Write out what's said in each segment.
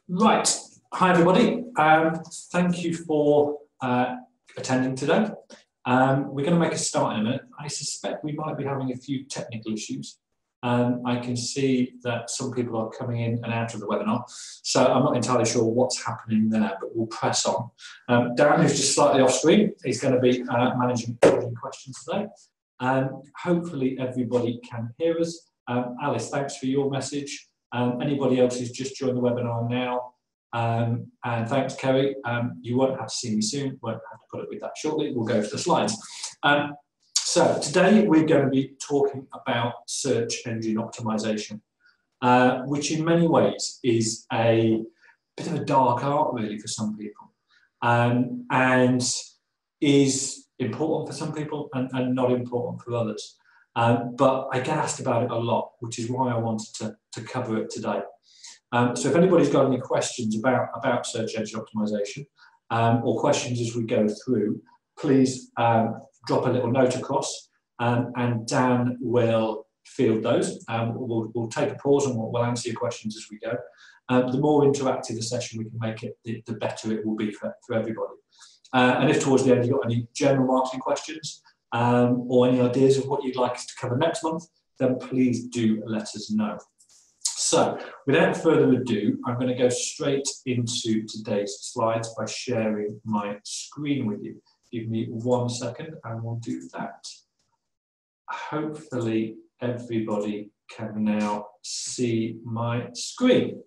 Right. Hi, everybody. Thank you for attending today. We're going to make a start in a minute. I suspect we might be having a few technical issues. I can see that some people are coming in and out of the webinar, so I'm not entirely sure what's happening there, but we'll press on. Dan, who's just slightly off screen, is going to be managing questions today. Hopefully everybody can hear us. Alice, thanks for your message. Anybody else who's just joined the webinar now, and thanks, Kerry. You won't have to see me soon, won't have to put up with that shortly. We'll go to the slides. So today we're going to be talking about search engine optimization, which in many ways is a bit of a dark art really for some people, and is important for some people and not important for others. But I get asked about it a lot, which is why I wanted to cover it today. So if anybody's got any questions about search engine optimization or questions as we go through, please drop a little note across and Dan will field those. We'll take a pause and we'll answer your questions as we go. The more interactive the session we can make it, the better it will be for everybody. And if towards the end you've got any general marketing questions, or any ideas of what you'd like us to cover next month, then please do let us know. So, without further ado, I'm going to go straight into today's slides by sharing my screen with you. Give me 1 second and we'll do that. Hopefully everybody can now see my screen.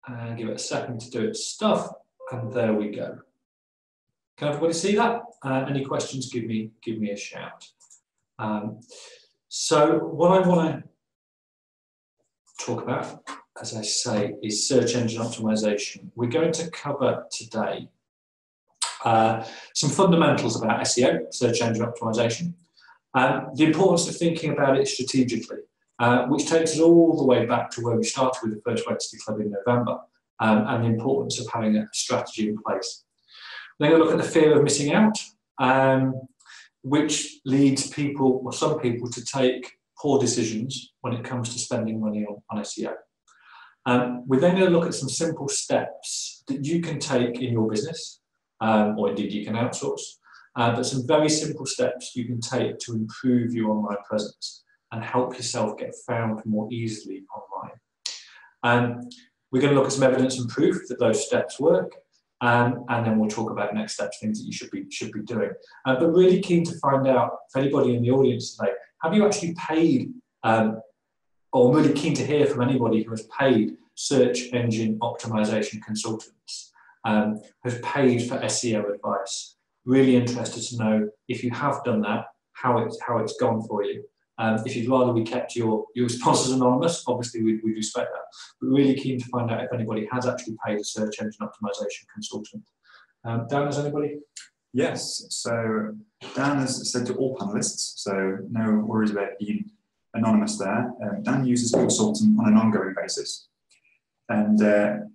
And give it a second to do its stuff, and there we go. Can everybody see that? Any questions, give me a shout. So what I want to talk about, as I say, is search engine optimization. We're going to cover today some fundamentals about SEO, search engine optimization, the importance of thinking about it strategically, which takes us all the way back to where we started with the First Wednesday Club in November, and the importance of having a strategy in place. Then we'll look at the fear of missing out, which leads people, or some people, to take poor decisions when it comes to spending money on SEO. We're then going to look at some simple steps that you can take in your business, or indeed you can outsource, but some very simple steps you can take to improve your online presence and help yourself get found more easily online. We're going to look at some evidence and proof that those steps work. And then we'll talk about next steps, things that you should be doing. But really keen to find out, if anybody in the audience today, have you actually paid, or I'm really keen to hear from anybody who has paid search engine optimization consultants, has paid for SEO advice. Really interested to know if you have done that, how it's gone for you. If you'd rather we kept your responses anonymous, obviously we respect that. But really keen to find out if anybody has actually paid a search engine optimization consultant. Dan, has anybody? Yes, so Dan has said to all panelists, so no worries about being anonymous there. Dan uses a consultant on an ongoing basis. And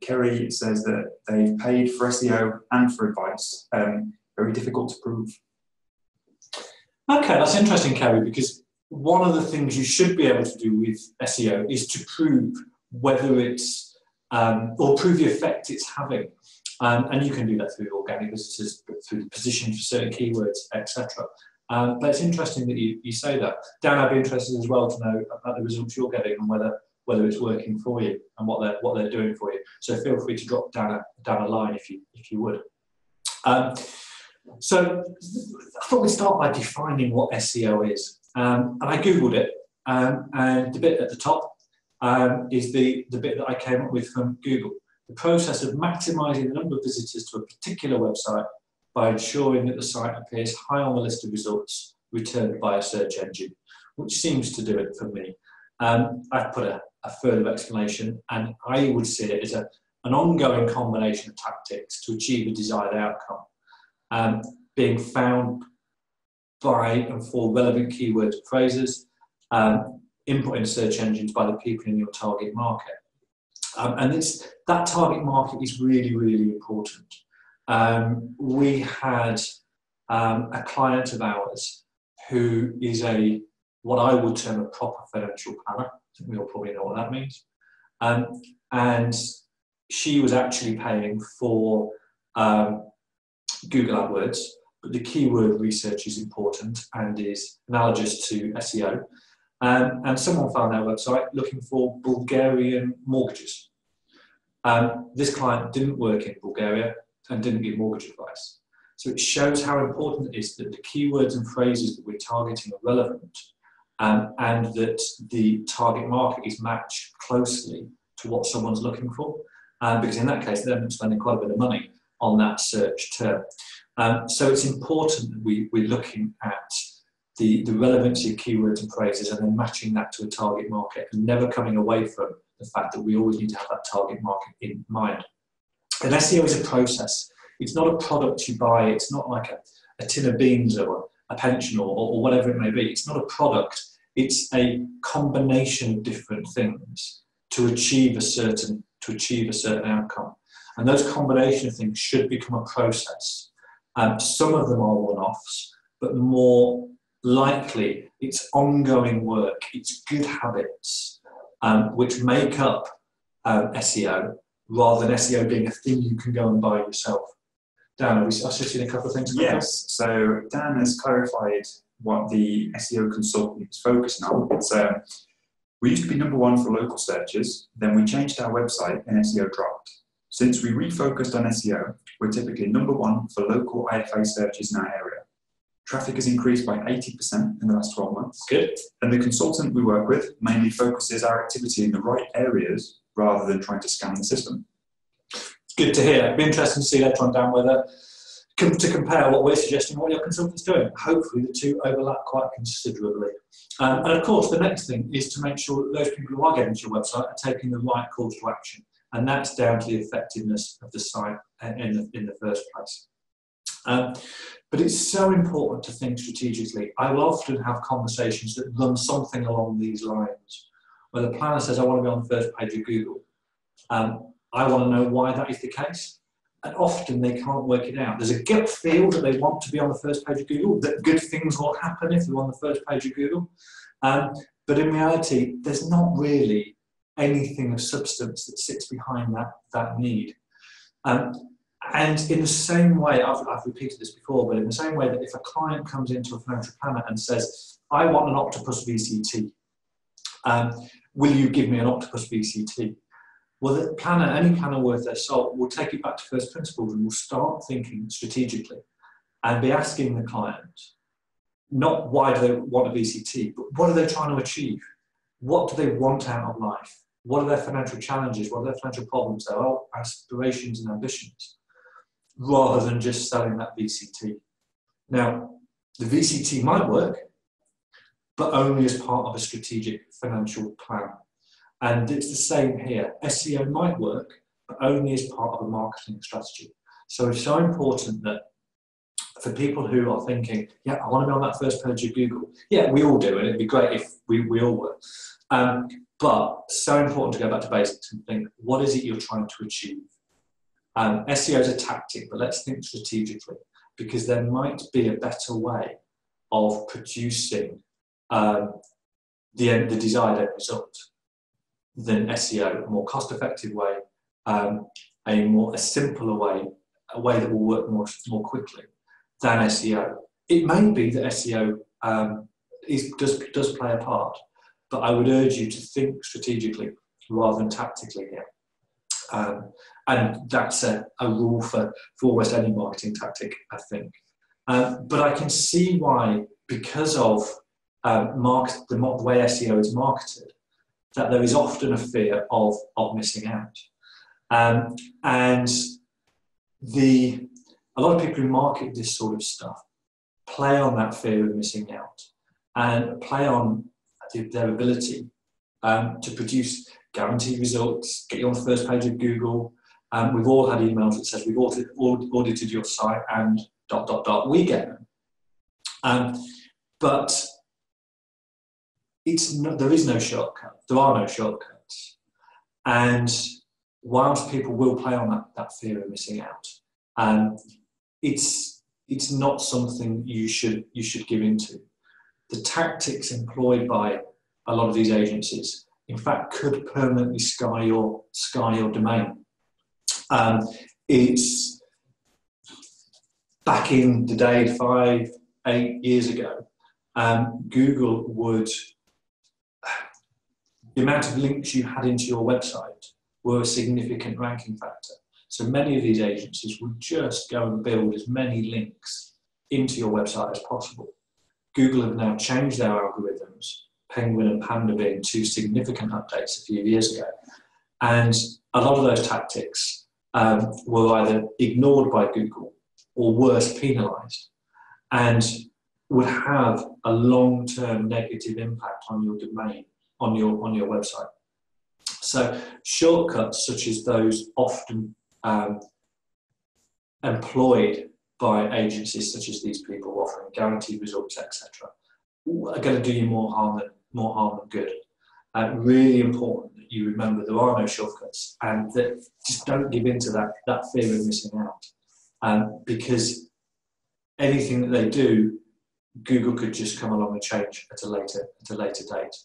Kerry says that they've paid for SEO and for advice. Very difficult to prove. Okay, that's interesting, Kerry, because one of the things you should be able to do with SEO is to prove whether it's, or prove the effect it's having. And you can do that through organic visitors, through the position for certain keywords, etc. But it's interesting that you say that. Dan, I'd be interested as well to know about the results you're getting and whether it's working for you and what they're doing for you. So feel free to drop down a line if you would. So I thought we'd start by defining what SEO is. And I Googled it, and the bit at the top is the bit that I came up with from Google. The process of maximising the number of visitors to a particular website by ensuring that the site appears high on the list of results returned by a search engine, which seems to do it for me. I've put a further explanation, and I would see it as an ongoing combination of tactics to achieve a desired outcome, being found by and for relevant keywords and phrases, input in search engines by the people in your target market. And that target market is really, really important. We had a client of ours who is what I would term a proper financial planner. I think we all probably know what that means. And she was actually paying for Google AdWords, but the keyword research is important and is analogous to SEO. And someone found our website looking for Bulgarian mortgages. This client didn't work in Bulgaria and didn't give mortgage advice. So it shows how important it is that the keywords and phrases that we're targeting are relevant, and that the target market is matched closely to what someone's looking for. Because in that case, they're spending quite a bit of money on that search term. So it's important that we're looking at the relevancy of keywords and phrases and then matching that to a target market and never coming away from the fact that we always need to have that target market in mind. And SEO is a process. It's not a product you buy. It's not like a tin of beans or a pension or whatever it may be. It's not a product. It's a combination of different things to achieve a certain outcome. And those combination of things should become a process. Some of them are one-offs, but more likely it's ongoing work, it's good habits, which make up SEO, rather than SEO being a thing you can go and buy yourself. Dan, have I seen a couple of things? Yes, so Dan has clarified what the SEO consultant is focusing on. It's, we used to be #1 for local searches, then we changed our website and SEO dropped. Since we refocused on SEO, we're typically #1 for local IFA searches in our area. Traffic has increased by 80% in the last 12 months. Good. And the consultant we work with mainly focuses our activity in the right areas rather than trying to scan the system. Good to hear. It'd be interesting to see later on, Dan, whether to compare what we're suggesting and what your consultant's doing. Hopefully the two overlap quite considerably. And of course, the next thing is to make sure that those people who are getting to your website are taking the right calls to action. And that's down to the effectiveness of the site in the first place. But it's so important to think strategically. I will often have conversations that run something along these lines, where the planner says, I want to be on the first page of Google. I want to know why that is the case. And often they can't work it out. There's a gut feel that they want to be on the first page of Google, that good things will happen if they're on the first page of Google. But in reality, there's not really anything of substance that sits behind that need. And in the same way, I've repeated this before, but in the same way that if a client comes into a financial planner and says, I want an Octopus VCT, will you give me an Octopus VCT? Well, the planner, any planner worth their salt, will take it back to first principles and will start thinking strategically and be asking the client, not why do they want a VCT, but what are they trying to achieve? What do they want out of life? What are their financial challenges? What are their financial problems? Their aspirations and ambitions, rather than just selling that VCT. Now, the VCT might work, but only as part of a strategic financial plan. And it's the same here. SEO might work, but only as part of a marketing strategy. So it's so important that for people who are thinking, yeah, I want to be on that first page of Google. Yeah, we all do, and it'd be great if we all were. But so important to go back to basics and think, what is it you're trying to achieve? SEO is a tactic, but let's think strategically, because there might be a better way of producing the desired end result than SEO, a more cost-effective way, a simpler way, a way that will work more quickly than SEO. It may be that SEO does play a part, but I would urge you to think strategically rather than tactically here. And that's a rule for almost any marketing tactic, I think. But I can see why, because of the way SEO is marketed, that there is often a fear of missing out. And a lot of people who market this sort of stuff play on that fear of missing out and play on their ability to produce guaranteed results, get you on the first page of Google. We've all had emails that says we've audited your site and ... We get them. But there is no shortcut. There are no shortcuts. And whilst people will play on that fear of missing out, it's not something you should give into. The tactics employed by a lot of these agencies in fact, could permanently scar your domain. It's back in the day, 5-8 years ago, Google would, the amount of links you had into your website were a significant ranking factor. So many of these agencies would just go and build as many links into your website as possible. Google have now changed their algorithms, Penguin and Panda being two significant updates a few years ago. And a lot of those tactics were either ignored by Google or worse, penalised, and would have a long-term negative impact on your domain, on your website. So shortcuts such as those often employed by agencies such as these people offering guaranteed results, etc., are going to do you more harm than good. Really important that you remember there are no shortcuts, and that just don't give in to that fear of missing out. Because anything that they do, Google could just come along and change at a later date.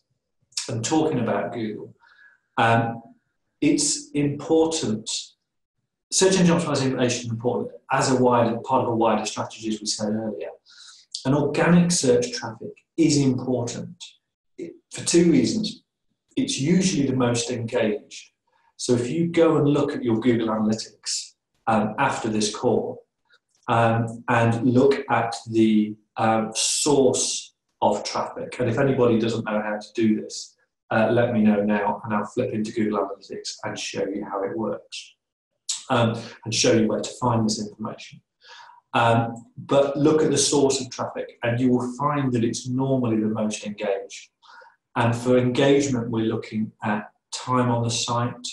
And talking about Google, it's important. Search engine optimization is important as a part of a wider strategy, as we said earlier. And organic search traffic is important for two reasons. It's usually the most engaged. So if you go and look at your Google Analytics after this call and look at the source of traffic, and if anybody doesn't know how to do this, let me know now, and I'll flip into Google Analytics and show you how it works, and show you where to find this information. But look at the source of traffic, and you will find that it's normally the most engaged. And for engagement, we're looking at time on the site,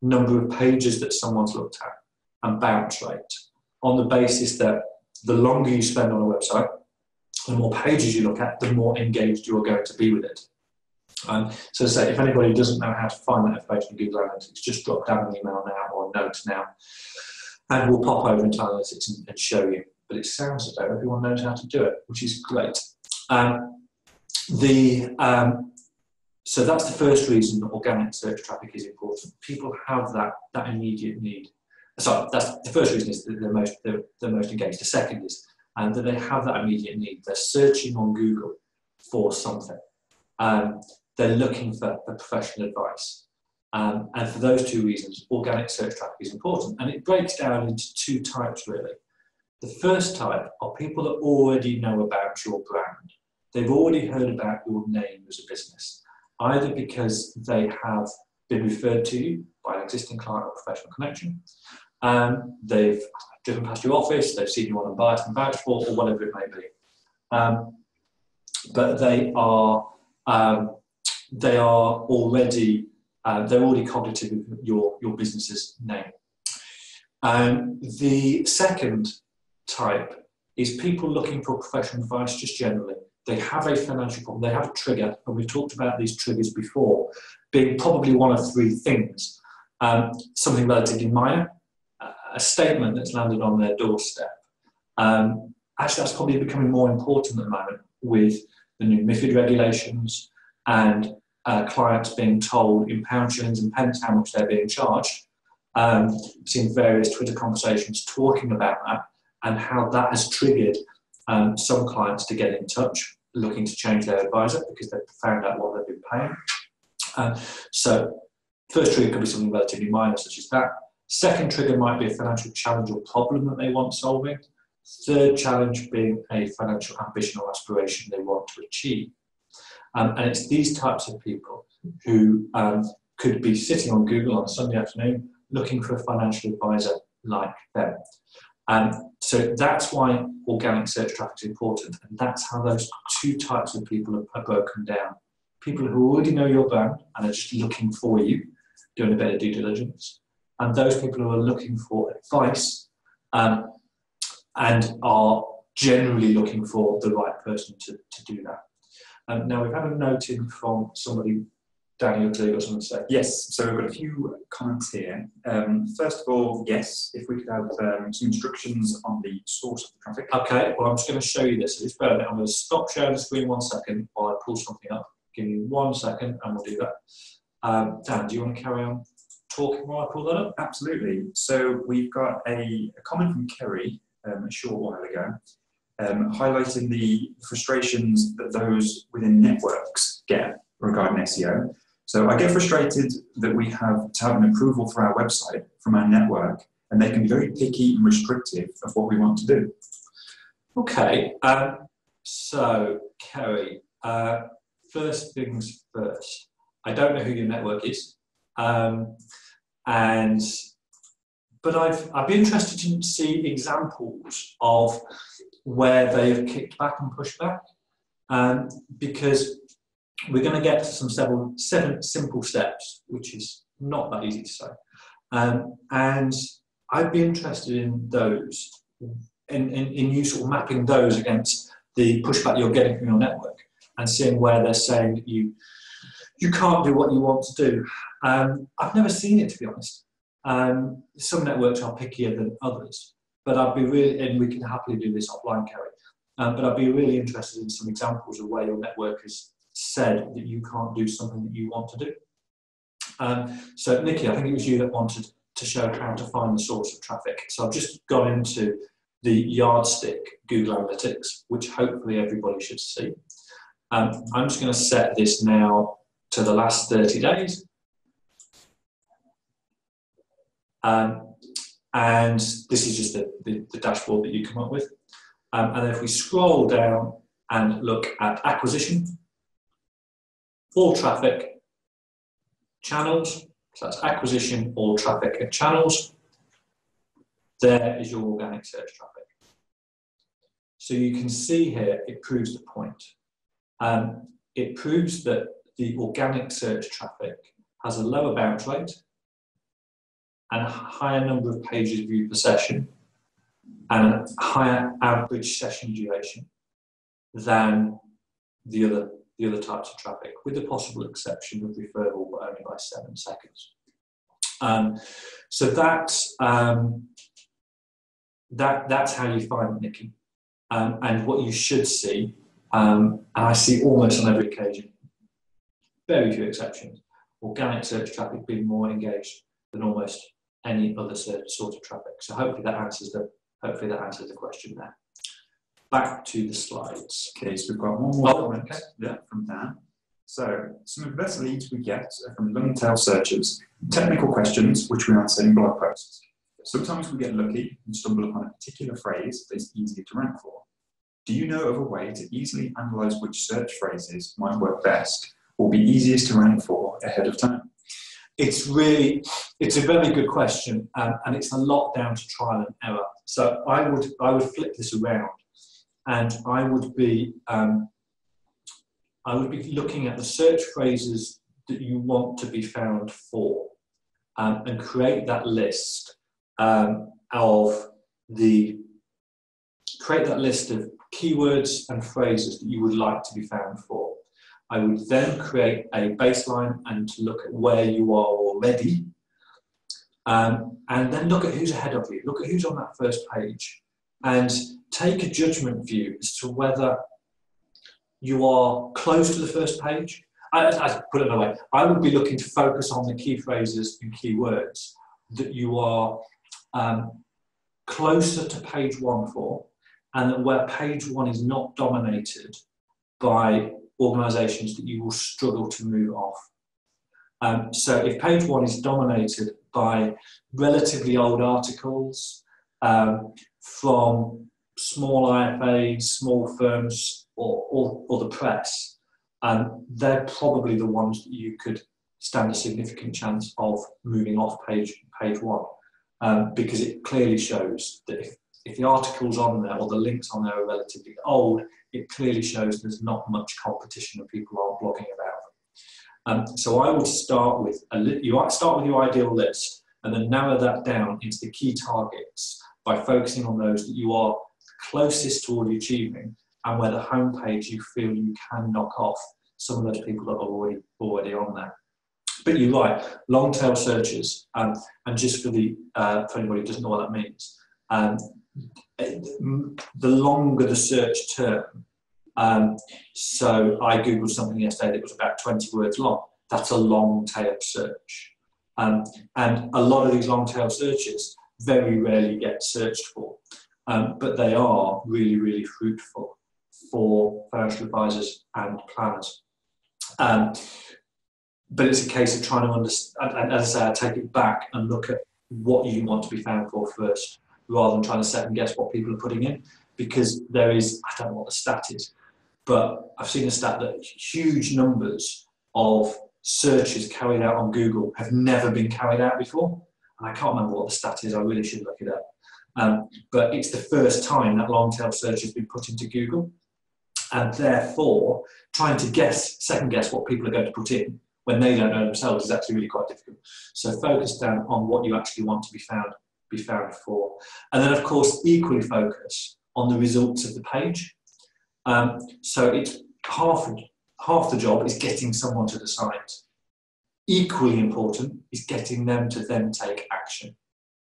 number of pages that someone's looked at, and bounce rate, on the basis that the longer you spend on a website, the more pages you look at, the more engaged you're going to be with it. So say, if anybody doesn't know how to find that information in Google Analytics, just drop down an email now or a note now, and we'll pop over into Analytics and show you. But it sounds as though everyone knows how to do it, which is great. So that's the first reason that organic search traffic is important. People have that immediate need. Sorry, that's the first reason is that they're most engaged. The second is that they have that immediate need. They're searching on Google for something. They're looking for professional advice. And for those two reasons, organic search traffic is important. And it breaks down into two types, really. The first type are people that already know about your brand. They've already heard about your name as a business, either because they have been referred to you by an existing client or professional connection, they've driven past your office, they've seen you on a bias and vouch for, or whatever it may be. But they're already cognitive of your business's name. The second type is people looking for professional advice just generally. They have a financial problem, they have a trigger, and we've talked about these triggers before, being probably one of three things. Something relatively minor, a statement that's landed on their doorstep. Actually, that's probably becoming more important at the moment with the new MiFID regulations and clients being told in pounds, shillings and pence how much they're being charged. I've seen various Twitter conversations talking about that and how that has triggered some clients to get in touch, looking to change their advisor because they've found out what they've been paying. So first trigger could be something relatively minor, such as that. Second trigger might be a financial challenge or problem that they want solving. Third challenge being a financial ambition or aspiration they want to achieve. And it's these types of people who could be sitting on Google on a Sunday afternoon looking for a financial advisor like them. So that's why organic search traffic is important, and that's how those two types of people are broken down. People who already know your brand and are just looking for you, doing a bit of due diligence, and those people who are looking for advice and are generally looking for the right person to do that. Now, we've had a note in from somebody. Danny, you've got something to say? Yes, so we've got a few comments here. First of all, yes, if we could have some instructions on the source of the traffic. Okay, well, I'm just going to show you this. It's better. I'm going to stop sharing the screen 1 second while I pull something up. Give me 1 second and we'll do that. Dan, do you want to carry on talking while I pull that up? Absolutely. So we've got a comment from Kerry a short while ago, highlighting the frustrations that those within networks get regarding SEO. So I get frustrated that we have to have an approval for our website from our network, and they can be very picky and restrictive of what we want to do. Okay, so Kerry, first things first. I don't know who your network is, but I'd be interested to see examples of where they have kicked back and pushed back, because we're going to get to seven simple steps, which is not that easy to say, and I'd be interested in those, in you sort of mapping those against the pushback you're getting from your network and seeing where they're saying that you can't do what you want to do. I've never seen it, to be honest. Some networks are pickier than others, but I'd be really, and we can happily do this offline, Kerry, but I'd be really interested in some examples of where your network has said that you can't do something that you want to do. So Nikki, I think it was you that wanted to show how to find the source of traffic. So I've just gone into the Yardstick Google Analytics, which hopefully everybody should see. I'm just going to set this now to the last 30 days. And this is just the dashboard that you come up with. And then if we scroll down and look at acquisition, all traffic, channels, so that's acquisition, all traffic and channels, there is your organic search traffic. So you can see here, it proves the point. It proves that the organic search traffic has a lower bounce rate and a higher number of pages viewed per session and a higher average session duration than the other types of traffic, with the possible exception of referral, but only by 7 seconds. So that's how you find it, Nikki. And what you should see, and I see almost on every occasion, very few exceptions, organic search traffic being more engaged than almost any other sort of traffic. So hopefully that answers the question there. Back to the slides. Okay, so we've got one more comment from Dan. So some of the best leads we get are from long-tail searches, technical questions which we answer in blog posts. Sometimes we get lucky and stumble upon a particular phrase that is easier to rank for. Do you know of a way to easily analyse which search phrases might work best or be easiest to rank for ahead of time? It's a very good question, and it's a lot down to trial and error. So I would flip this around, and I would be looking at the search phrases that you want to be found for, and create that list of keywords and phrases that you would like to be found for. I would then create a baseline and to look at where you are already, and then look at who's ahead of you. Look at who's on that first page, and take a judgment view as to whether you are close to the first page. I put it another way. I would be looking to focus on the key phrases and keywords that you are closer to page 1 for, and that where page 1 is not dominated by organisations that you will struggle to move off. So if page 1 is dominated by relatively old articles from small IFAs, small firms, or the press, they're probably the ones that you could stand a significant chance of moving off page 1, because it clearly shows that if the articles on there or the links on there are relatively old, it clearly shows there's not much competition and people aren't blogging about them. So I would start with your ideal list and then narrow that down into the key targets by focusing on those that you are closest toward achieving and where the homepage you feel you can knock off some of those people that are already on there. But you're right, long tail searches, and just for anybody who doesn't know what that means, the longer the search term, so I googled something yesterday that was about 20 words long. that's a long tail search. And a lot of these long tail searches very rarely get searched for, but they are really, really fruitful for financial advisors and planners. But it's a case of trying to understand, and as I say, I take it back and look at what you want to be found for first, rather than trying to second guess what people are putting in, because there is, I don't know what the stat is, but I've seen a stat that huge numbers of searches carried out on Google have never been carried out before. And I can't remember what the stat is, I really should look it up. But it's the first time that long tail search has been put into Google. And therefore, trying to second guess what people are going to put in when they don't know themselves is actually really quite difficult. So focus down on what you actually want to be found for. And then, of course, equally focus on the results of the page. So it's half the job is getting someone to the site. Equally important is getting them to then take action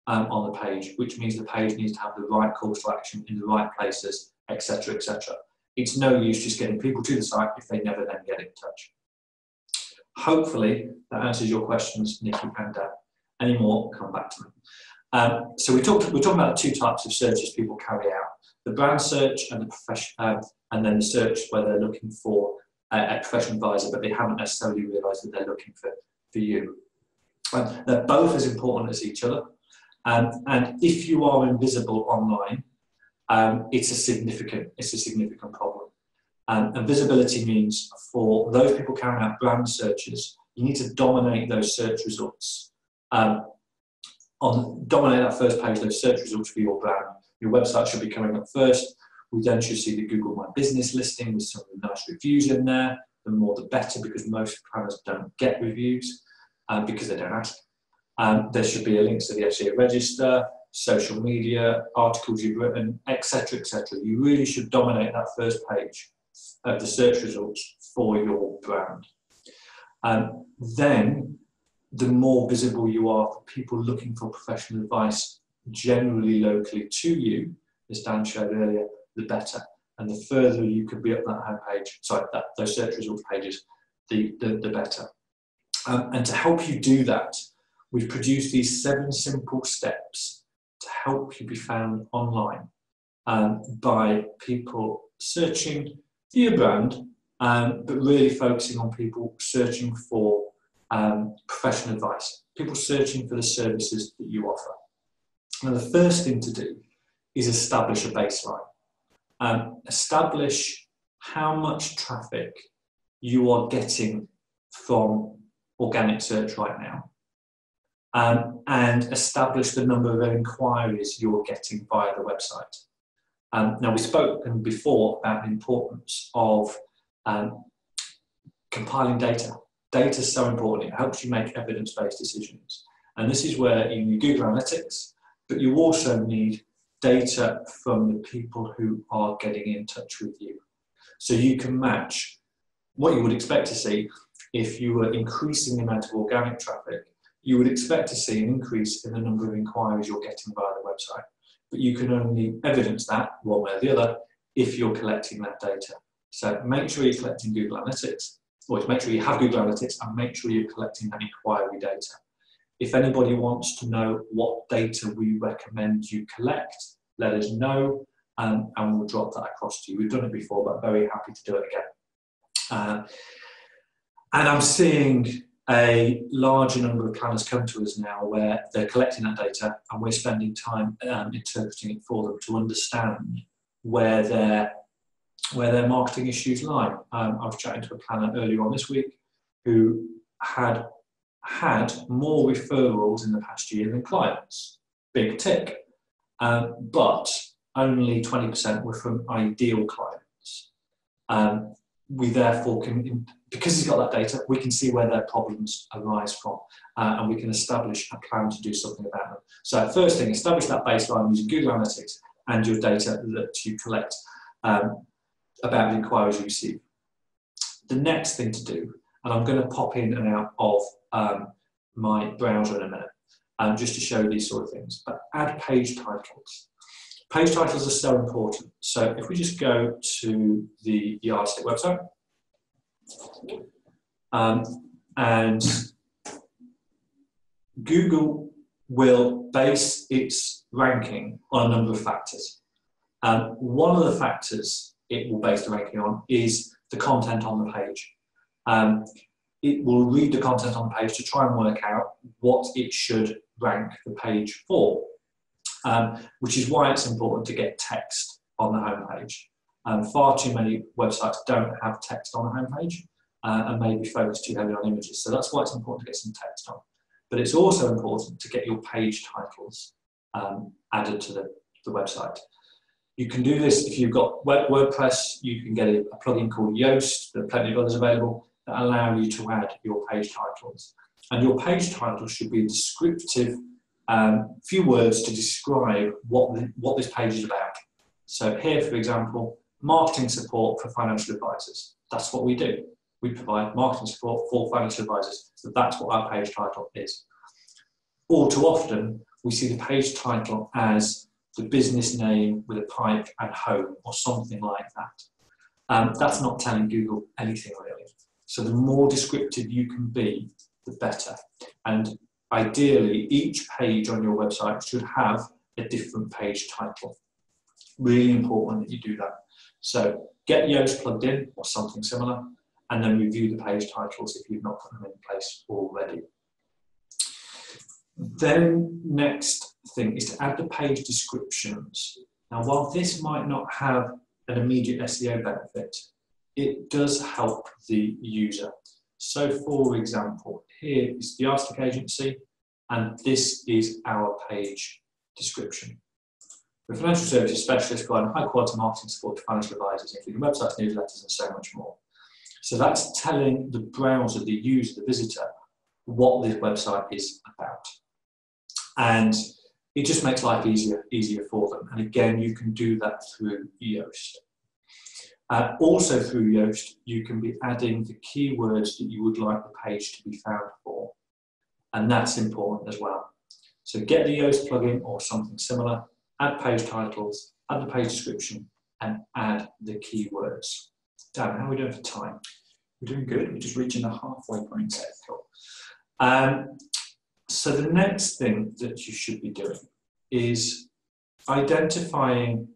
on the page, which means the page needs to have the right calls to action in the right places, etc., etc. It's no use just getting people to the site if they never then get in touch. Hopefully that answers your questions, Nikki and Dan. Any more, come back to me. So we're talking about two types of searches people carry out: the brand search and the profession, and then the search where they're looking for a professional advisor, but they haven't necessarily realised that they're looking for you. They're both as important as each other, and if you are invisible online, it's a significant problem. And visibility means for those people carrying out brand searches, you need to dominate those search results. Dominate that first page, those search results for your brand. Your website should be coming up first. We then should see the Google My Business listing with some nice reviews in there. The more the better, because most planners don't get reviews because they don't ask. There should be a link to the FCA register, social media, articles you've written, etc., etc. You really should dominate that first page of the search results for your brand. Then, the more visible you are for people looking for professional advice, generally locally to you, as Dan showed earlier, the better. And the further you can be up that homepage, those search results pages, the better. And to help you do that, we've produced these 7 simple steps to help you be found online by people searching for your brand, but really focusing on people searching for professional advice, people searching for the services that you offer. Now, the first thing to do is establish a baseline. Establish how much traffic you are getting from organic search right now, and establish the number of inquiries you're getting via the website. Now, we've spoken before about the importance of compiling data. Data is so important. It helps you make evidence-based decisions. And this is where you need Google Analytics, but you also need data from the people who are getting in touch with you. So you can match what you would expect to see if you were increasing the amount of organic traffic. You would expect to see an increase in the number of inquiries you're getting via the website. But you can only evidence that, one way or the other, if you're collecting that data. So make sure you're collecting Google Analytics, or make sure you have Google Analytics, and make sure you're collecting that inquiry data. If anybody wants to know what data we recommend you collect, let us know, and we'll drop that across to you. We've done it before, but very happy to do it again. And I'm seeing a larger number of planners come to us now where they're collecting that data, and we're spending time interpreting it for them to understand where their marketing issues lie. I was chatting to a planner earlier on this week who had more referrals in the past year than clients. Big tick. But only 20% were from ideal clients. We therefore can, because he's got that data, we can see where their problems arise from, and we can establish a plan to do something about them. So first thing, establish that baseline using Google Analytics and your data that you collect about the inquiries you receive. The next thing to do, and I'm going to pop in and out of my browser in a minute, just to show these sort of things, but add page titles. Page titles are so important. So if we just go to the Yardstick website, and And Google will base its ranking on a number of factors. One of the factors it will base the ranking on is the content on the page. It will read the content on the page to try and work out what it should rank the page for, which is why it's important to get text on the homepage. Far too many websites don't have text on the homepage and maybe focus too heavily on images. So that's why it's important to get some text on. But it's also important to get your page titles added to the website. You can do this if you've got WordPress. You can get a plugin called Yoast. There are plenty of others available that allow you to add your page titles. And your page title should be a descriptive few words to describe what this page is about. So here, for example, marketing support for financial advisors. That's what we do. We provide marketing support for financial advisors. So that's what our page title is. All too often, we see the page title as the business name with a pipe and home or something like that. That's not telling Google anything really. So the more descriptive you can be, the better. And ideally, each page on your website should have a different page title. Really important that you do that. So get Yoast plugged in or something similar, and then review the page titles if you've not put them in place already. Then next thing is to add the page descriptions. Now, while this might not have an immediate SEO benefit, it does help the user. So for example, here is the Arstic Agency, and this is our page description. We're a financial services specialist providing high quality marketing support to financial advisors, including websites, newsletters, and so much more. So that's telling the browser, the user, the visitor, what this website is about. And it just makes life easier for them. And again, you can do that through Yoast. Also through Yoast, you can be adding the keywords that you would like the page to be found for. And that's important as well. So get the Yoast plugin or something similar, add page titles, add the page description, and add the keywords. Dan, how are we doing for time? We're doing good. We're just reaching the halfway point. So the next thing that you should be doing is identifying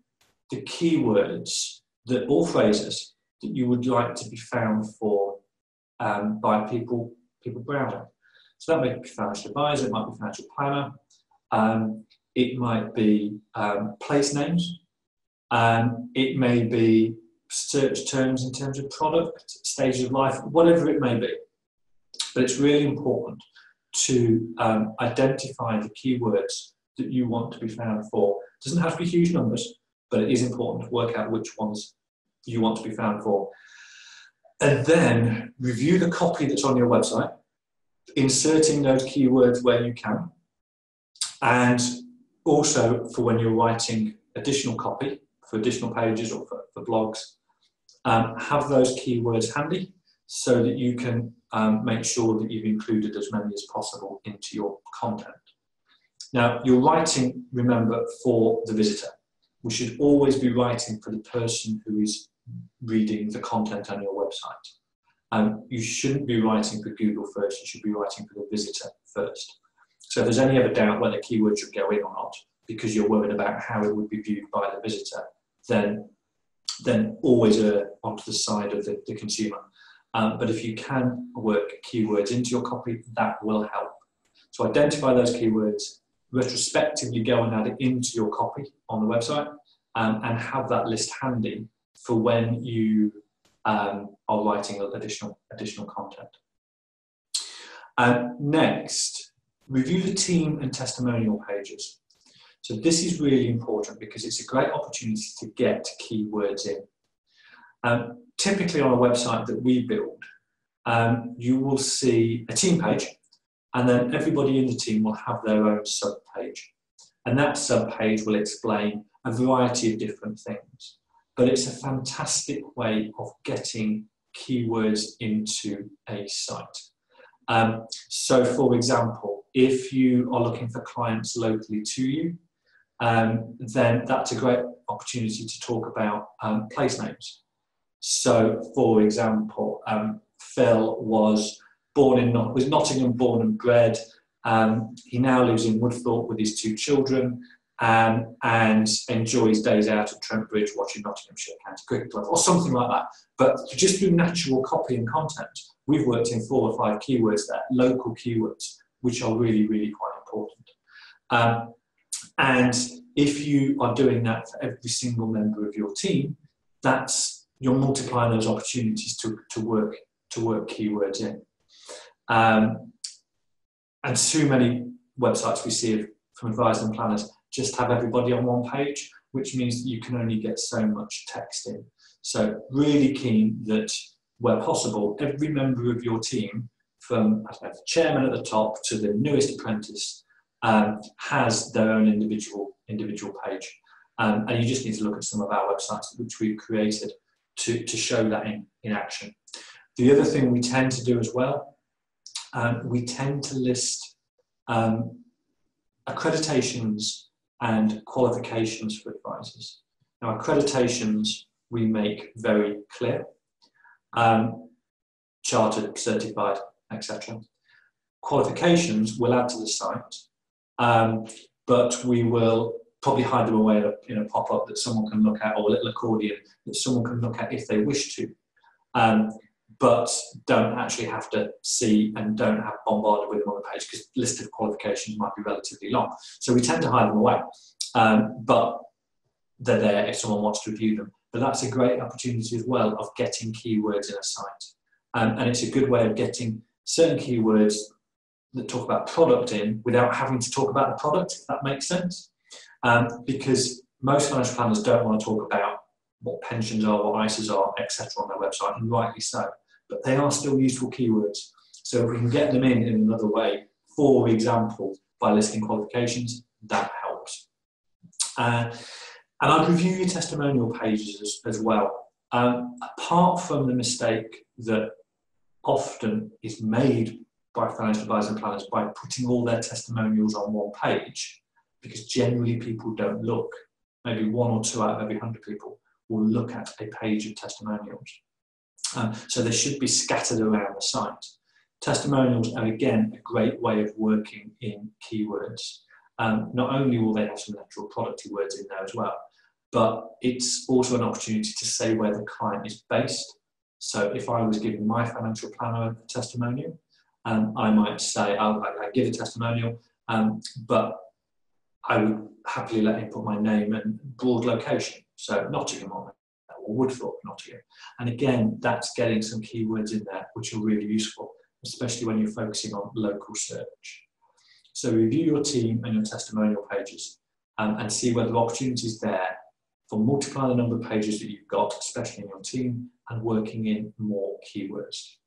the keywords that, or phrases that you would like to be found for by people browsing. So that may be financial advisor, it might be financial planner, it might be place names, it may be search terms in terms of product, stage of life, whatever it may be. But it's really important to identify the keywords that you want to be found for. It doesn't have to be huge numbers, but it is important to work out which ones you want to be found for. And then review the copy that's on your website, inserting those keywords where you can, and also for when you're writing additional copy for additional pages or for blogs, have those keywords handy so that you can make sure that you've included as many as possible into your content. Now, you're writing, remember, for the visitor. We should always be writing for the person who is reading the content on your website. You shouldn't be writing for Google first, you should be writing for the visitor first. So if there's any other doubt whether keywords should go in or not, because you're worried about how it would be viewed by the visitor, then always err onto the side of the consumer. But if you can work keywords into your copy, that will help. So identify those keywords, retrospectively go and add it into your copy on the website, and have that list handy for when you are writing additional content. Next, review the team and testimonial pages. So this is really important because it's a great opportunity to get keywords in. Typically on a website that we build, you will see a team page, and then everybody in the team will have their own sub-page. And that sub-page will explain a variety of different things. But it's a fantastic way of getting keywords into a site. So for example, if you are looking for clients locally to you, then that's a great opportunity to talk about place names. So for example, Phil was was Nottingham born and bred. He now lives in Woodthorpe with his 2 children and enjoys days out at Trent Bridge watching Nottinghamshire County Cricket Club or something like that. But just through natural copy and content, we've worked in 4 or 5 keywords there, local keywords, which are really, really quite important. And if you are doing that for every single member of your team, you're multiplying those opportunities to work keywords in. And too many websites we see from advisors and planners just have everybody on one page, which means that you can only get so much text in. So really keen that where possible, every member of your team, from the chairman at the top to the newest apprentice, has their own individual page. And you just need to look at some of our websites which we've created to show that in action. The other thing we tend to do as well, we tend to list accreditations and qualifications for advisors. Now, accreditations we make very clear, chartered, certified, etc. Qualifications we'll add to the site, but we will probably hide them away in a pop-up that someone can look at, or a little accordion that someone can look at if they wish to, but don't actually have to see and don't have bombarded with them on the page, because the list of qualifications might be relatively long. So we tend to hide them away, but they're there if someone wants to review them. But that's a great opportunity as well of getting keywords in a site. And it's a good way of getting certain keywords that talk about product in without having to talk about the product, if that makes sense. Because most financial planners don't want to talk about what pensions are, what ISAs are, etc. on their website, and rightly so. But they are still useful keywords. So if we can get them in another way, for example, by listing qualifications, that helps. And I'd review your testimonial pages as well. Apart from the mistake that often is made by financial advisors and planners by putting all their testimonials on one page, because generally people don't look. Maybe 1 or 2 out of every 100 people will look at a page of testimonials. So they should be scattered around the site. Testimonials are, again, a great way of working in keywords. Not only will they have some natural producty words in there as well, but it's also an opportunity to say where the client is based. So if I was giving my financial planner a testimonial, I might say, I give a testimonial, but I would happily let him put my name and broad location. So Nottingham or Woodthorpe, Nottingham. And again, that's getting some keywords in there, which are really useful, especially when you're focusing on local search. So review your team and your testimonial pages and see whether opportunities there for multiplying the number of pages that you've got, especially in your team, and working in more keywords.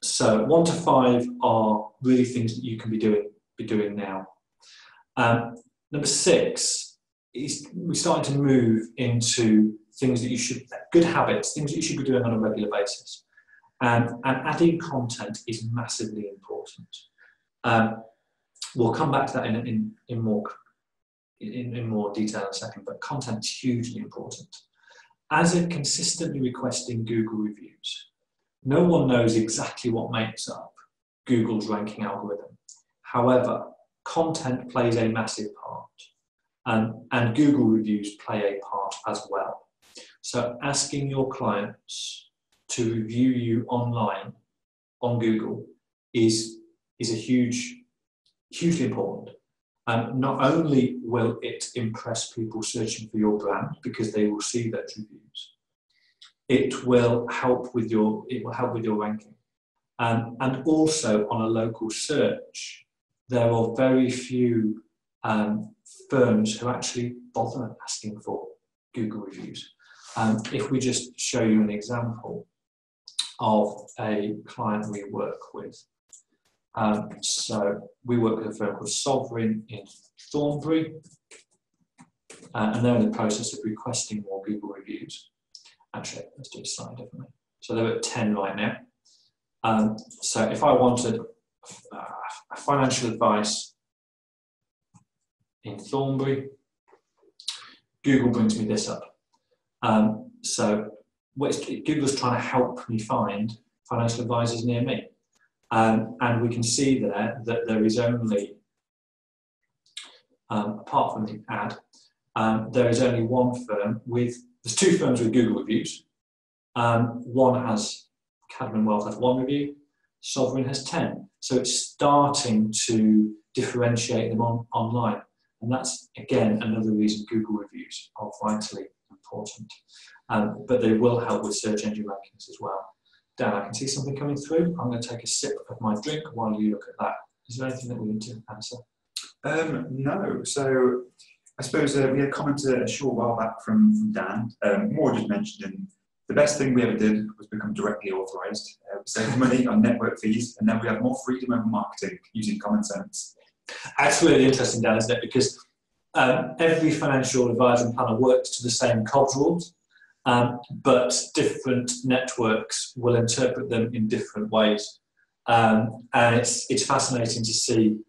So 1 to 5 are really things that you can be doing now. Number 6 is we're starting to move into things that you should, good habits, things that you should be doing on a regular basis. And adding content is massively important. We'll come back to that in more detail in a second, but content is hugely important. As a consistently requesting Google reviews, no one knows exactly what makes up Google's ranking algorithm. However, content plays a massive part, and Google reviews play a part as well. So asking your clients to review you online on Google is a hugely important. Not only will it impress people searching for your brand because they will see those reviews, it will help with your ranking. And also on a local search, there are very few firms who actually bother asking for Google reviews. If we just show you an example of a client we work with. So we work with a firm called Sovereign in Thornbury, and they're in the process of requesting more Google reviews. Actually, let's do it slightly differently. So they're at 10 right now. So if I wanted financial advice in Thornbury, Google brings me this up. So Google's trying to help me find financial advisors near me. And we can see there that there is only, apart from the ad, there is only one firm there's two firms with Google reviews. One has, Cadman Wealth has 1 review, Sovereign has 10. So it's starting to differentiate them online. And that's, again, another reason Google reviews are vitally important. But they will help with search engine rankings as well. Dan, I can see something coming through. I'm going to take a sip of my drink while you look at that. Is there anything that we need to answer? No. So I suppose we had a comment a short while back from Dan. More just mentioned the best thing we ever did was become directly authorised. We saved money on network fees, and then we have more freedom over marketing using common sense. That's really interesting, Dan, isn't it? Because every financial advisor and planner works to the same COBS rules, but different networks will interpret them in different ways. And it's fascinating to see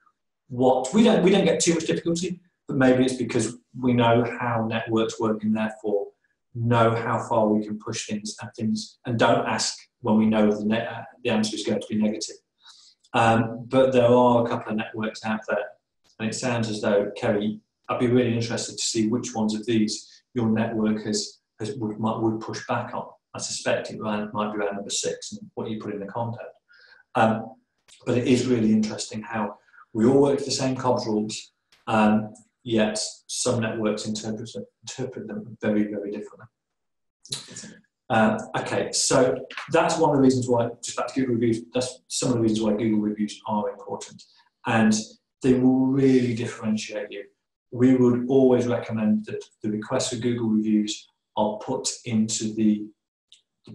what we don't get too much difficulty, but maybe it's because we know how networks work and therefore know how far we can push things and don't ask when we know the answer is going to be negative. But there are a couple of networks out there, and it sounds as though, Kerry, I'd be really interested to see which ones of these your network would push back on. I suspect it might be around number 6 and what you put in the content. But it is really interesting how we all work to the same COBS rules, yet some networks interpret them very, very differently. Okay, so that's one of the reasons why, just back to Google reviews, that's some of the reasons why Google reviews are important. And they will really differentiate you. We would always recommend that the requests for Google reviews are put into the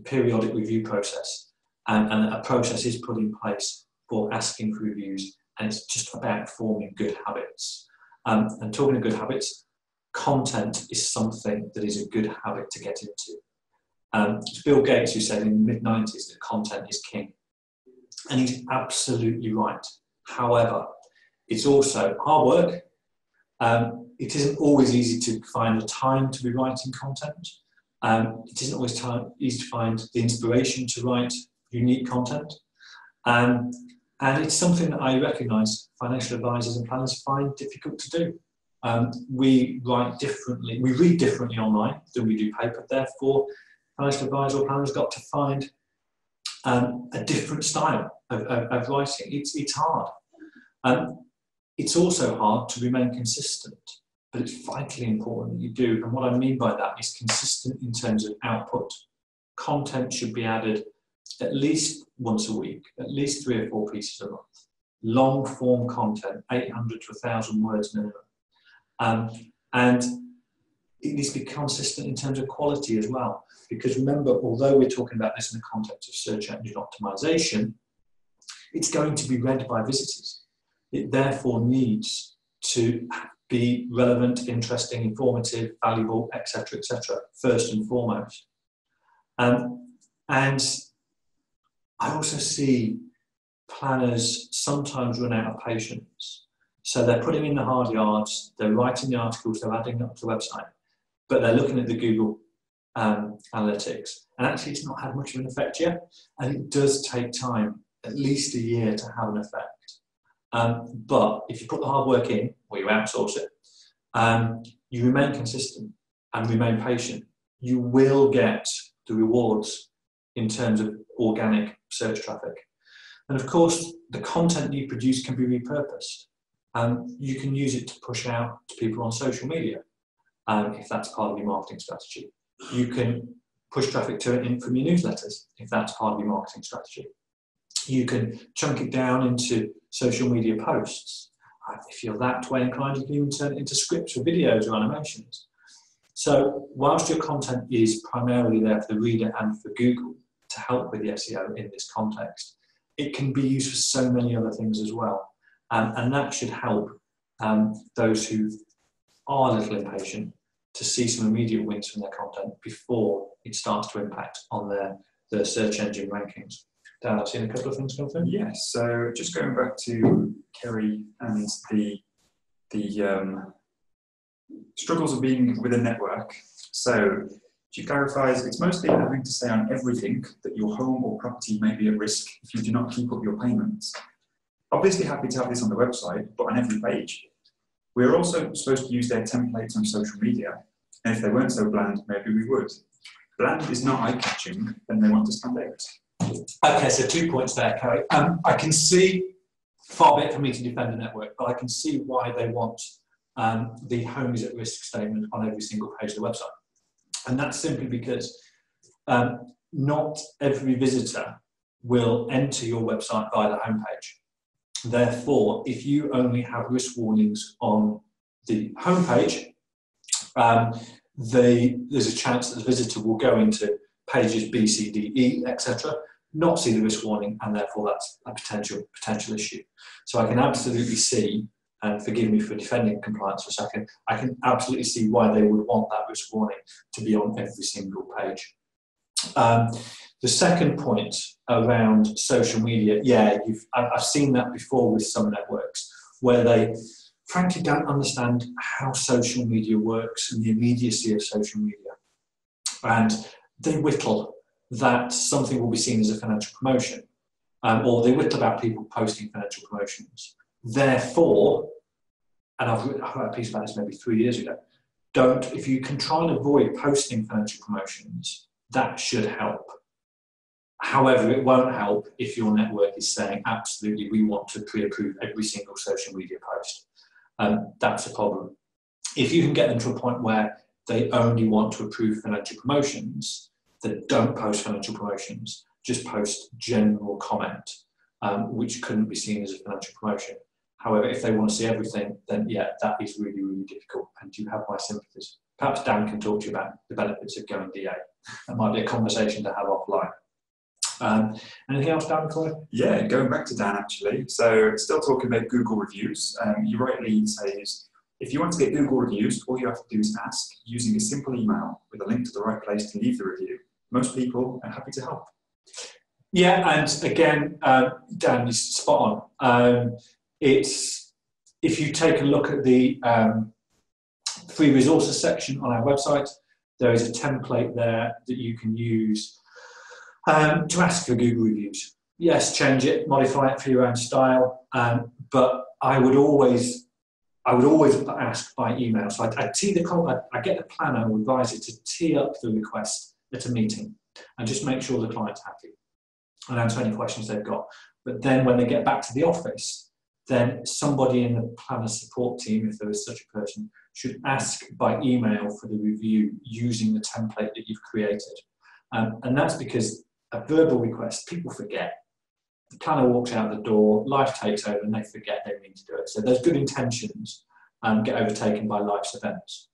periodic review process. And a process is put in place for asking for reviews. And it's just about forming good habits. And talking of good habits, content is something that is a good habit to get into. It's Bill Gates who said in the mid-90s that content is king. And he's absolutely right. However, it's also hard work. It isn't always easy to find the time to be writing content. It isn't always easy to find the inspiration to write unique content. And it's something that I recognise financial advisors and planners find difficult to do. We write differently, we read differently online than we do paper. Therefore, financial advisor or planners got to find a different style of writing. It's hard. It's also hard to remain consistent, but it's vitally important that you do. And what I mean by that is consistent in terms of output. Content should be added at least once a week, at least 3 or 4 pieces a month. Long form content, 800 to 1,000 words minimum. And it needs to be consistent in terms of quality as well. Because remember, although we're talking about this in the context of search engine optimization, it's going to be read by visitors. It therefore needs to be relevant, interesting, informative, valuable, etc., first and foremost. And I also see planners sometimes run out of patience. So they're putting in the hard yards, they're writing the articles, they're adding up to the website, but they're looking at the Google analytics. And actually it's not had much of an effect yet. And it does take time, at least a year, to have an effect. But if you put the hard work in, or you outsource it, you remain consistent and remain patient, you will get the rewards in terms of organic search traffic. And of course, the content you produce can be repurposed. You can use it to push out to people on social media, if that's part of your marketing strategy. You can push traffic to it in from your newsletters, if that's part of your marketing strategy. You can chunk it down into social media posts. If you're that way inclined, you can even turn it into scripts or videos or animations. So whilst your content is primarily there for the reader and for Google to help with the SEO in this context, it can be used for so many other things as well. And that should help those who are a little impatient to see some immediate wins from their content before it starts to impact on their search engine rankings. Dan, I've seen a couple of things come through. Yes, so just going back to Kerry and the struggles of being with a network. So She clarifies, it's mostly having to say on everything that your home or property may be at risk if you do not keep up your payments. Obviously happy to have this on the website, but on every page. We're also supposed to use their templates on social media, and if they weren't so bland, maybe we would. Bland is not eye-catching, and they want to stand out. Okay, so 2 points there, Kerry. I can see, far be it for me to defend the network, but I can see why they want the home is at risk statement on every single page of the website. And that's simply because not every visitor will enter your website via the homepage. Therefore, if you only have risk warnings on the homepage, there's a chance that the visitor will go into pages B, C, D, E, etc., not see the risk warning, and therefore that's a potential issue. So I can absolutely see, and forgive me for defending compliance for a second, I can absolutely see why they would want that risk warning to be on every single page. The second point around social media, yeah, I've seen that before with some networks where they frankly don't understand how social media works and the immediacy of social media. And they whittle that something will be seen as a financial promotion, or they whittle about people posting financial promotions. Therefore, and I've wrote a piece about this maybe 3 years ago, if you can try and avoid posting financial promotions, that should help. However, it won't help if your network is saying, absolutely, we want to pre-approve every single social media post. That's a problem. If you can get them to a point where they only want to approve financial promotions, that don't post financial promotions, just post general comment, which couldn't be seen as a financial promotion. However, if they want to see everything, then yeah, that is really, really difficult, and you have my sympathies. Perhaps Dan can talk to you about the benefits of going DA. That might be a conversation to have offline. Anything else, Dan? Yeah, going back to Dan actually. So still talking about Google reviews. You rightly says, if you want to get Google reviews, all you have to do is ask using a simple email with a link to the right place to leave the review. Most people are happy to help. Yeah, and again, Dan, you're spot on. If you take a look at the free resources section on our website, there is a template there that you can use to ask for Google reviews. Yes, change it, modify it for your own style, but I would always ask by email. So I get the planner or advisor to tee up the request at a meeting and just make sure the client's happy and answer any questions they've got. But then when they get back to the office, then somebody in the planner support team, if there is such a person, should ask by email for the review using the template that you've created. And that's because a verbal request, people forget. The planner walks out the door, life takes over, and they forget they need to do it. So those good intentions get overtaken by life's events.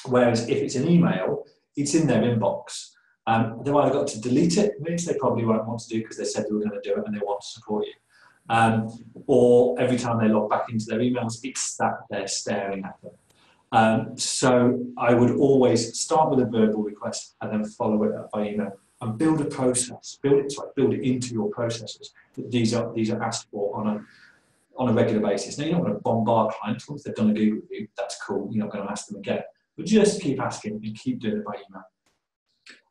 Whereas if it's an email, it's in their inbox. They've either got to delete it, which they probably won't want to do because they said they were going to do it and they want to support you. Or every time they log back into their emails, it's that they're staring at them. So I would always start with a verbal request and then follow it up by email and build a process. Build it into your processes that these are asked for on a regular basis. Now, you're not going to bombard clients once they've done a Google review. That's cool. You're not going to ask them again. But just keep asking and keep doing it by email.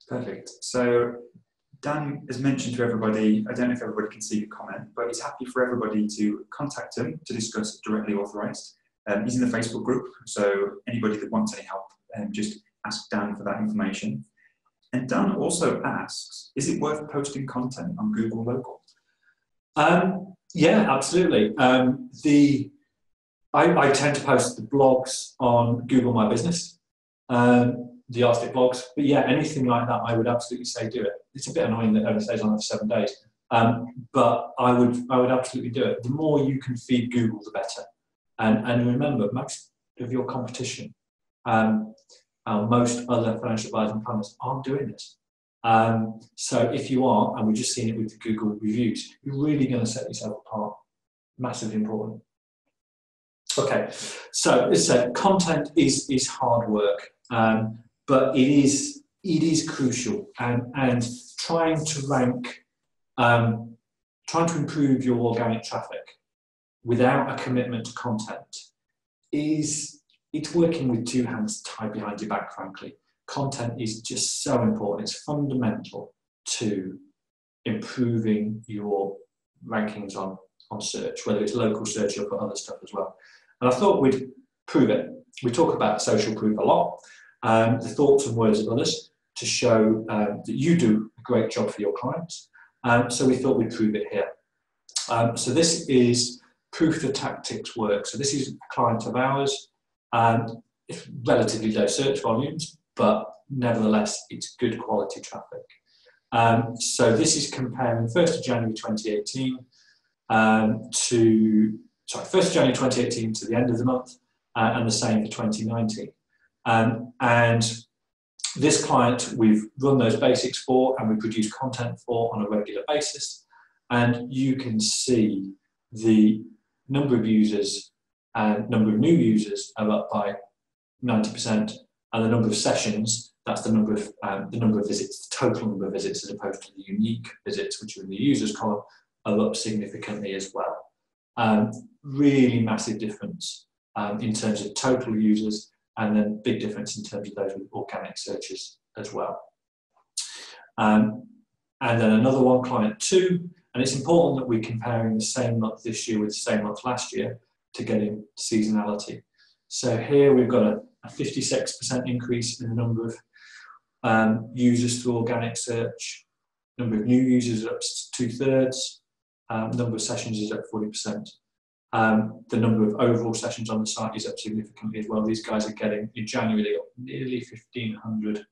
Perfect. So Dan has mentioned to everybody, I don't know if everybody can see the comment, but he's happy for everybody to contact him to discuss directly authorised. He's in the Facebook group, so anybody that wants any help, just ask Dan for that information. And Dan also asks, is it worth posting content on Google Local? Yeah, absolutely. I tend to post the blogs on Google My Business, the Arstic blogs. But yeah, anything like that, I would absolutely say do it. It's a bit annoying that it only stays on for 7 days, but I would absolutely do it. The more you can feed Google, the better. And remember, most of your competition, most other financial advisors and planners aren't doing this. So if you are, and we've just seen it with the Google reviews, you're really going to set yourself apart. Massively important. Okay, so as I said, content is hard work, but it is crucial, and trying to rank, trying to improve your organic traffic without a commitment to content it's working with two hands tied behind your back, frankly. content is just so important. It's fundamental to improving your rankings on search, whether it's local search or for other stuff as well. And I thought we'd prove it. We talk about social proof a lot, the thoughts and words of others to show that you do a great job for your clients. So we thought we'd prove it here. So this is proof the tactics work. So this is a client of ours. It's relatively low search volumes, but nevertheless, it's good quality traffic. So this is comparing 1st of January 2018 1st of January 2018 to the end of the month, and the same for 2019. And this client, we've run those basics for, and we produce content for on a regular basis. And you can see the number of users and number of new users are up by 90%, and the number of sessions, that's the number of visits, the total number of visits as opposed to the unique visits, which are in the users column, are up significantly as well. Really massive difference in terms of total users, and then big difference in terms of those with organic searches as well. And then another one, client 2, and it's important that we're comparing the same month this year with the same month last year to get in seasonality. So here we've got a 56% increase in the number of users through organic search. Number of new users up 2/3. Number of sessions is up 40%. The number of overall sessions on the site is up significantly as well. These guys are getting, in January, they got nearly 1,500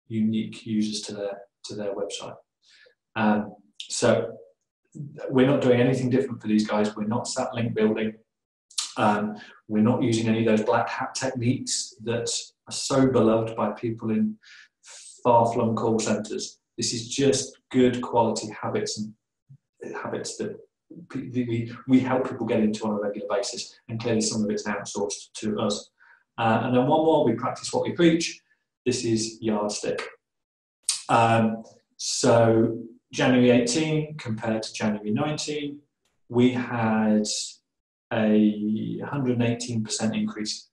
unique users to their website. So we're not doing anything different for these guys. We're not sat link building. We're not using any of those black hat techniques that are so beloved by people in far-flung call centres. This is just good quality habits and habits that we help people get into on a regular basis, and clearly some of it's outsourced to us. And then one more, we practice what we preach. This is Yardstick. So January 18 compared to January 19, we had a 118% increase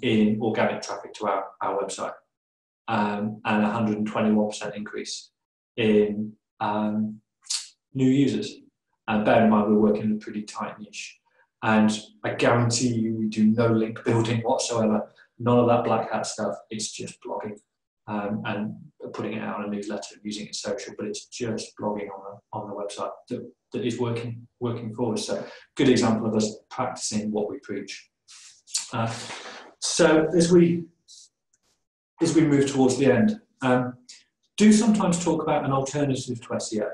in organic traffic to our website, and a 121% increase in new users. And bear in mind, we're working in a pretty tight niche. And I guarantee you, we do no link building whatsoever, none of that black hat stuff. It's just blogging and putting it out on a newsletter and using it social, but it's just blogging on the website that is working for us. So good example of us practicing what we preach. So as we move towards the end, do sometimes talk about an alternative to SEO.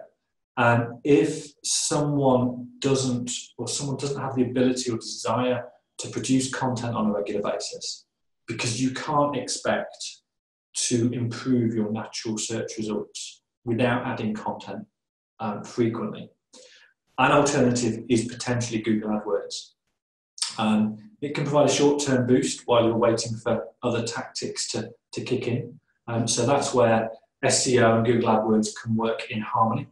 If someone doesn't have the ability or desire to produce content on a regular basis, because you can't expect to improve your natural search results without adding content frequently, an alternative is potentially Google AdWords. It can provide a short-term boost while you're waiting for other tactics to kick in. So that's where SEO and Google AdWords can work in harmony.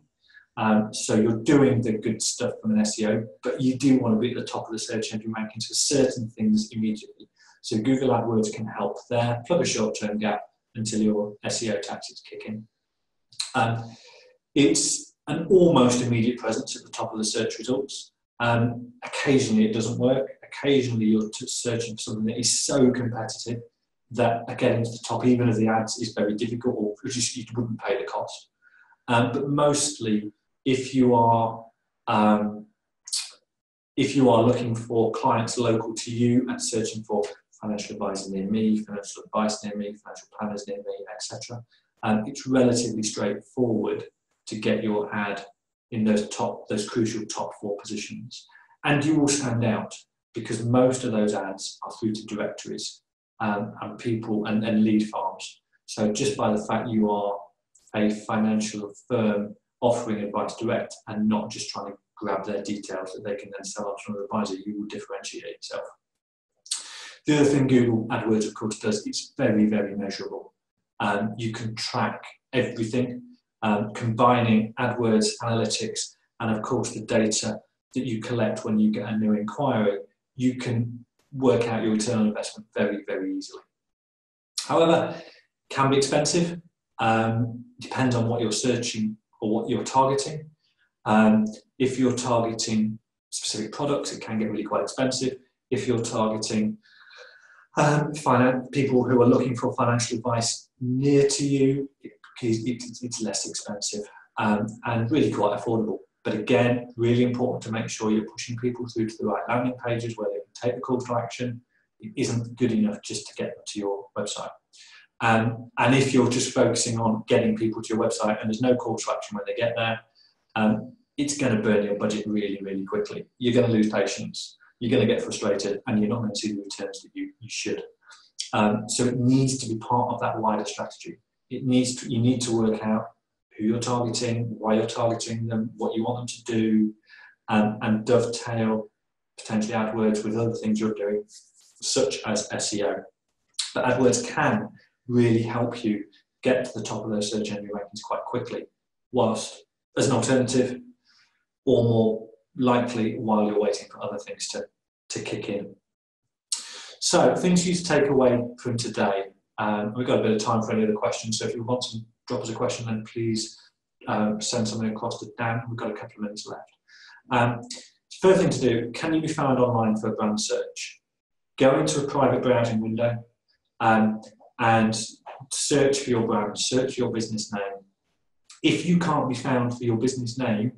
So you're doing the good stuff from an SEO, but you do want to be at the top of the search engine rankings for certain things immediately. So Google AdWords can help there, plug a short-term gap until your SEO tactics kick in. It's an almost immediate presence at the top of the search results. Occasionally it doesn't work. Occasionally you're searching for something that is so competitive that getting to the top, even of the ads, is very difficult, or just you wouldn't pay the cost. But mostly, if you are looking for clients local to you and searching for financial advisor near me, financial advice near me, financial planners near me, etc., it's relatively straightforward to get your ad in those crucial top 4 positions, and you will stand out because most of those ads are through to directories and people and lead farms. So just by the fact you are a financial firm offering advice direct and not just trying to grab their details that they can then sell on to another advisor, you will differentiate yourself. The other thing Google AdWords, of course, does, it's very, very measurable. You can track everything, combining AdWords analytics and, of course, the data that you collect when you get a new inquiry. You can work out your return on investment very, very easily. However, Can be expensive. Depends on what you're searching or what you're targeting. If you're targeting specific products, it can get really quite expensive. If you're targeting people who are looking for financial advice near to you, it's less expensive and really quite affordable. But again, really important to make sure you're pushing people through to the right landing pages where they can take the call to action. It isn't good enough just to get them to your website. And if you're just focusing on getting people to your website and there's no call to action when they get there, it's going to burn your budget really, really quickly. You're going to lose patience, you're going to get frustrated, and you're not going to see the returns that you should. So it needs to be part of that wider strategy. You need to work out who you're targeting, why you're targeting them, what you want them to do, and dovetail potentially AdWords with other things you're doing, such as SEO. But AdWords can really help you get to the top of those search engine rankings quite quickly, whilst as an alternative, or more likely while you're waiting for other things to kick in. So things for you to take away from today. We've got a bit of time for any other questions, so if you want to drop us a question, then please send something across to Dan. We've got a couple of minutes left. First thing to do, can you be found online for a brand search? Go into a private browsing window and search for your brand, search for your business name. If you can't be found for your business name,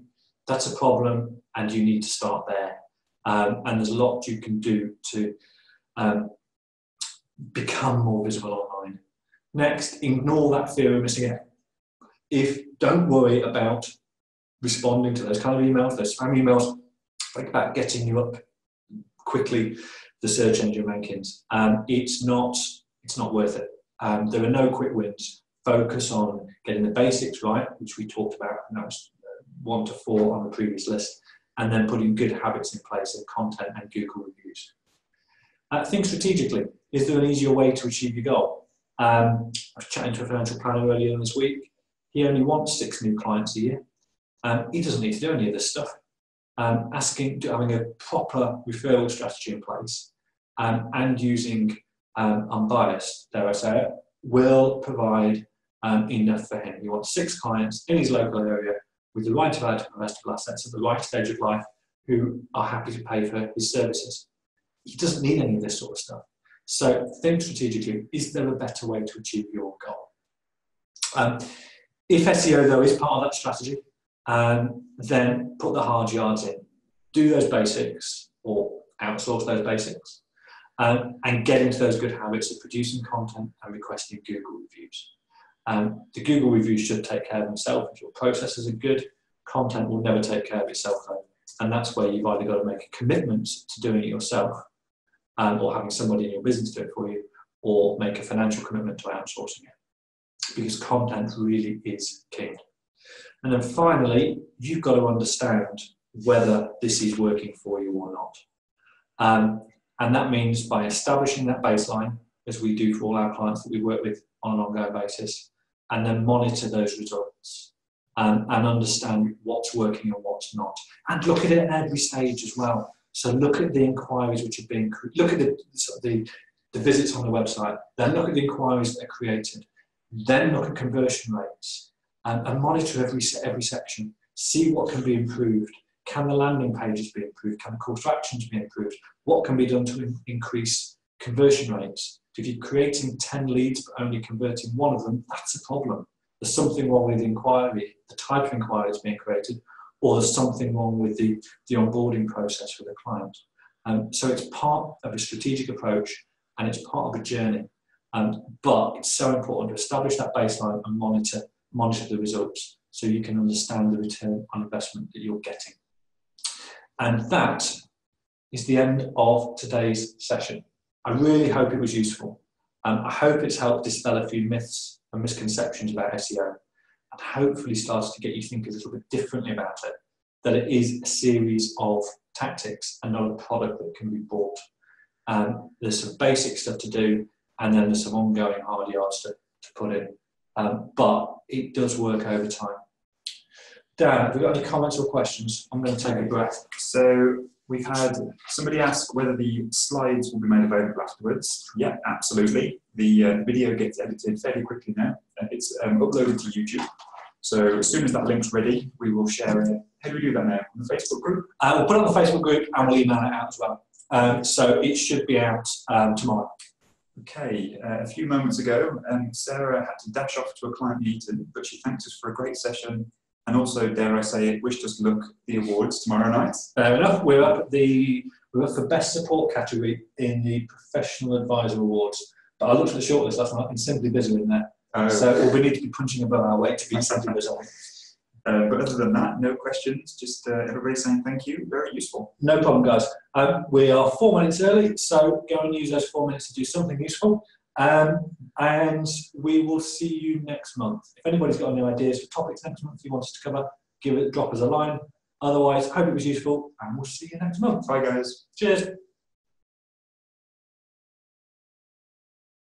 that's a problem and you need to start there. And there's a lot you can do to become more visible online. Next, ignore that fear of missing out. Don't worry about responding to those kind of emails, those spam emails, like about getting you up quickly the search engine rankings. It's not worth it. There are no quick wins. Focus on getting the basics right, which we talked about, and that was 1 to 4 on the previous list, and then putting good habits in place of content and Google reviews. Think strategically. Is there an easier way to achieve your goal? I was chatting to a financial planner earlier this week. He only wants 6 new clients a year. He doesn't need to do any of this stuff. Having a proper referral strategy in place and using unbiased, dare I say it, will provide enough for him. He wants 6 clients in his local area with the right amount of investable assets at the right stage of life who are happy to pay for his services. He doesn't need any of this sort of stuff. So think strategically, is there a better way to achieve your goal? If SEO, though, is part of that strategy, then put the hard yards in. Do those basics or outsource those basics and get into those good habits of producing content and requesting Google reviews. The Google reviews should take care of themselves. If your processes are good, content will never take care of itself, though. And that's where you've either got to make a commitment to doing it yourself or having somebody in your business do it for you, or make a financial commitment to outsourcing it, because content really is king. And then finally, you've got to understand whether this is working for you or not. And that means by establishing that baseline, as we do for all our clients that we work with on an ongoing basis, and then monitor those results and understand what's working and what's not. And look at it at every stage as well. So look at the inquiries which are being, look at the visits on the website, then look at the inquiries that are created, then look at conversion rates and monitor every section. See what can be improved. Can the landing pages be improved? Can the call to actions be improved? What can be done to increase conversion rates? If you're creating 10 leads but only converting 1 of them, that's a problem. There's something wrong with the inquiry, the type of inquiry that's being created, or there's something wrong with the onboarding process for the client. So it's part of a strategic approach and it's part of a journey. But it's so important to establish that baseline and monitor the results so you can understand the return on investment that you're getting. And that is the end of today's session. I really hope it was useful. I hope it's helped dispel a few myths and misconceptions about SEO, and hopefully started to get you thinking a little bit differently about it, that it is a series of tactics and not a product that can be bought. There's some basic stuff to do, and then there's some ongoing hard yards to put in. But it does work over time. Dan, have we got any comments or questions? I'm going to take a breath. So we've had somebody ask whether the slides will be made available afterwards. Yeah, absolutely. The video gets edited fairly quickly now. It's uploaded to YouTube. So as soon as that link's ready, we will share it. How do we do that now? On the Facebook group? We'll put it on the Facebook group and we'll email it out as well. So it should be out tomorrow. Okay, a few moments ago, Sarah had to dash off to a client meeting, but she thanked us for a great session and also, dare I say it, wished us luck the awards tomorrow night. Fair enough. We're up for Best Support category in the Professional Advisor Awards. But I looked at the shortlist last night and Simply Busy in there. So we need to be punching above our weight to be Simply Busy. But other than that, no questions, just everybody saying thank you, very useful. No problem, guys. We are 4 minutes early, so go and use those 4 minutes to do something useful. And we will see you next month. If anybody's got any ideas for topics next month you want us to cover, drop us a line. Otherwise, hope it was useful, and we'll see you next month. Bye, guys. Cheers.